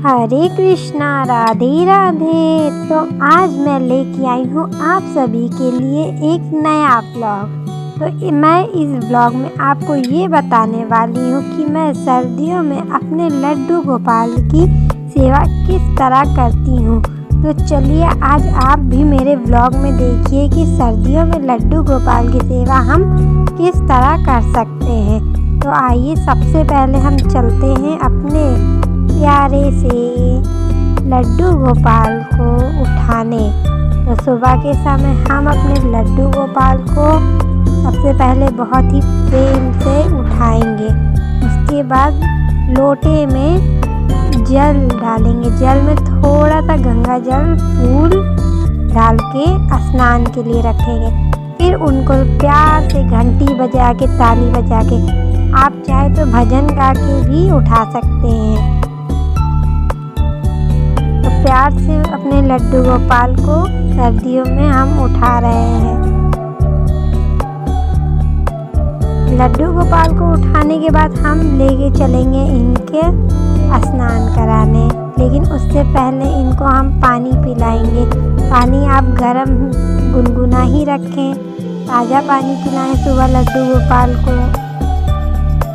हरे कृष्णा राधे राधे। तो आज मैं लेके आई हूँ आप सभी के लिए एक नया व्लॉग। तो मैं इस व्लॉग में आपको ये बताने वाली हूँ कि मैं सर्दियों में अपने लड्डू गोपाल की सेवा किस तरह करती हूँ। तो चलिए आज आप भी मेरे व्लॉग में देखिए कि सर्दियों में लड्डू गोपाल की सेवा हम किस तरह कर सकते हैं। तो आइए सबसे पहले हम चलते हैं अपने प्यारे से लड्डू गोपाल को उठाने। तो सुबह के समय हम अपने लड्डू गोपाल को सबसे पहले बहुत ही प्रेम से उठाएंगे। उसके बाद लोटे में जल डालेंगे, जल में थोड़ा सा गंगा जल फूल डाल के स्नान के लिए रखेंगे। फिर उनको प्यार से घंटी बजा के ताली बजा के, आप चाहे तो भजन गा के भी उठा सकते हैं। तो प्यार से अपने लड्डू गोपाल को सर्दियों में हम उठा रहे हैं। लड्डू गोपाल को उठाने के बाद हम लेके चलेंगे इनके स्नान कराने, लेकिन उससे पहले इनको हम पानी पिलाएंगे। पानी आप गरम गुनगुना ही रखें, ताज़ा पानी पिलाएं सुबह लड्डू गोपाल को।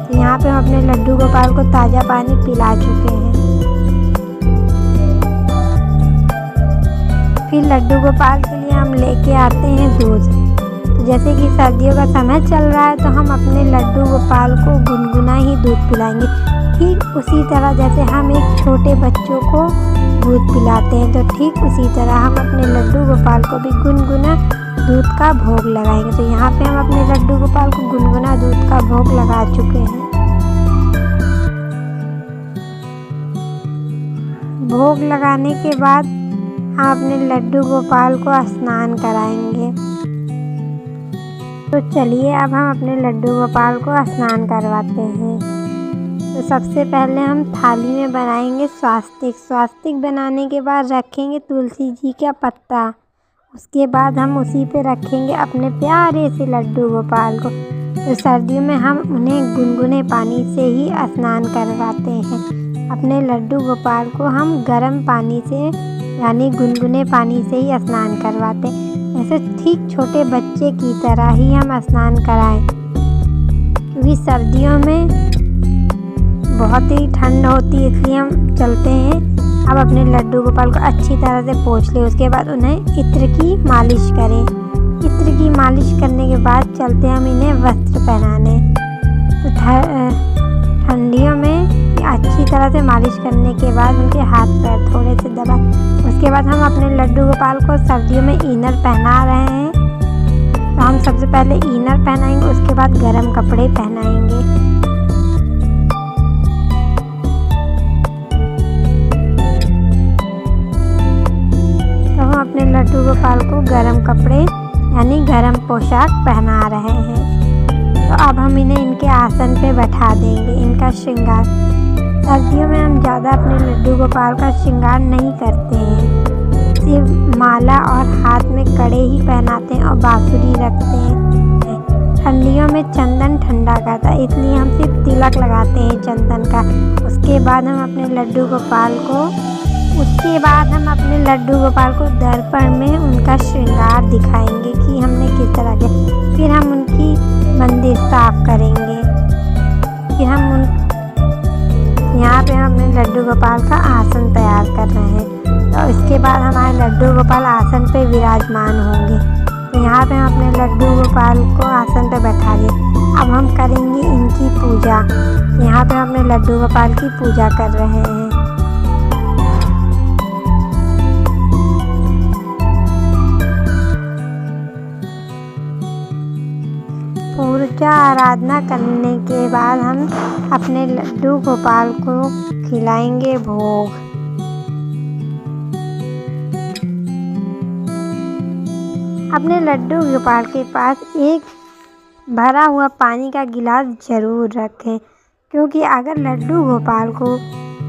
तो यहाँ पे हम अपने लड्डू गोपाल को ताज़ा पानी पिला चुके हैं। फिर लड्डू गोपाल के लिए हम लेके आते हैं दूध। तो जैसे कि सर्दियों का समय चल रहा है तो हम अपने लड्डू गोपाल को गुनगुना ही दूध पिलाएंगे। ठीक उसी तरह जैसे हम एक छोटे बच्चों को दूध पिलाते हैं, तो ठीक उसी तरह हम अपने लड्डू गोपाल को भी गुनगुना दूध का भोग लगाएंगे। तो यहाँ पे हम अपने लड्डू गोपाल को गुनगुना दूध का भोग लगा चुके हैं। भोग लगाने के बाद हम अपने लड्डू गोपाल को स्नान कराएंगे। तो चलिए अब हम अपने लड्डू गोपाल को स्नान करवाते हैं। तो सबसे पहले हम थाली में बनाएंगे स्वास्तिक। स्वास्तिक बनाने के बाद रखेंगे तुलसी जी का पत्ता। उसके बाद हम उसी पे रखेंगे अपने प्यारे से लड्डू गोपाल को। तो सर्दियों में हम उन्हें गुनगुने पानी से ही स्नान करवाते हैं। अपने लड्डू गोपाल को हम गर्म पानी से यानी गुनगुने पानी से ही स्नान करवाते हैं। ऐसे ठीक छोटे बच्चे की तरह ही हम स्नान कराएं, क्योंकि सर्दियों में बहुत ही ठंड होती है, इसलिए हम चलते हैं। अब अपने लड्डू गोपाल को अच्छी तरह से पोंछ लें। उसके बाद उन्हें इत्र की मालिश करें। इत्र की मालिश करने के बाद चलते हैं हम इन्हें वस्त्र पहनाने। तो ठंडियों में अच्छी तरह से मालिश करने के बाद उनके हाथ पैर थोड़े से दबाएं। उसके बाद हम अपने लड्डू गोपाल को सर्दियों में इनर पहना रहे हैं। तो हम सबसे पहले इनर पहनाएंगे, उसके बाद गर्म कपड़े पहनाएंगे। तो हम अपने लड्डू गोपाल को गर्म कपड़े यानी गर्म पोशाक पहना रहे हैं। तो अब हम इन्हें इनके आसन पे बैठा देंगे। इनका श्रृंगार सर्दियों में हम ज़्यादा अपने लड्डू गोपाल का श्रृंगार नहीं करते हैं, सिर्फ माला और हाथ में कड़े ही पहनाते हैं और बांसुरी रखते हैं। ठंडियों में चंदन ठंडा करता है, इसलिए हम सिर्फ तिलक लगाते हैं चंदन का। उसके बाद हम अपने लड्डू गोपाल को दर्पण में उनका श्रृंगार दिखाएंगे कि हमने किस तरह किया। फिर हम उनकी मंदिर साफ करेंगे। फिर हम यहाँ पे हम अपने लड्डू गोपाल का आसन तैयार कर रहे हैं। तो इसके बाद हमारे लड्डू गोपाल आसन पे विराजमान होंगे। तो यहाँ पे हम अपने लड्डू गोपाल को आसन पे बैठा दिए। अब हम करेंगे इनकी पूजा। यहाँ पे हम अपने लड्डू गोपाल की पूजा कर रहे हैं। पूजा आराधना करने के बाद हम अपने लड्डू गोपाल को खिलाएंगे भोग। अपने लड्डू गोपाल के पास एक भरा हुआ पानी का गिलास ज़रूर रखें, क्योंकि अगर लड्डू गोपाल को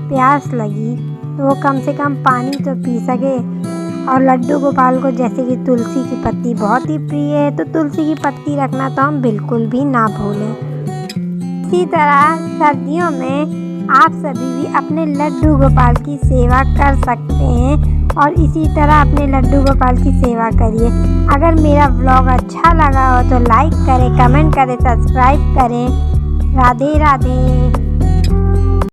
प्यास लगी तो वो कम से कम पानी तो पी सके। और लड्डू गोपाल को जैसे कि तुलसी की पत्ती बहुत ही प्रिय है, तो तुलसी की पत्ती रखना तो हम बिल्कुल भी ना भूलें। इसी तरह सर्दियों में आप सभी भी अपने लड्डू गोपाल की सेवा कर सकते हैं और इसी तरह अपने लड्डू गोपाल की सेवा करिए। अगर मेरा व्लॉग अच्छा लगा हो तो लाइक करें, कमेंट करें, सब्सक्राइब करें। राधे राधे।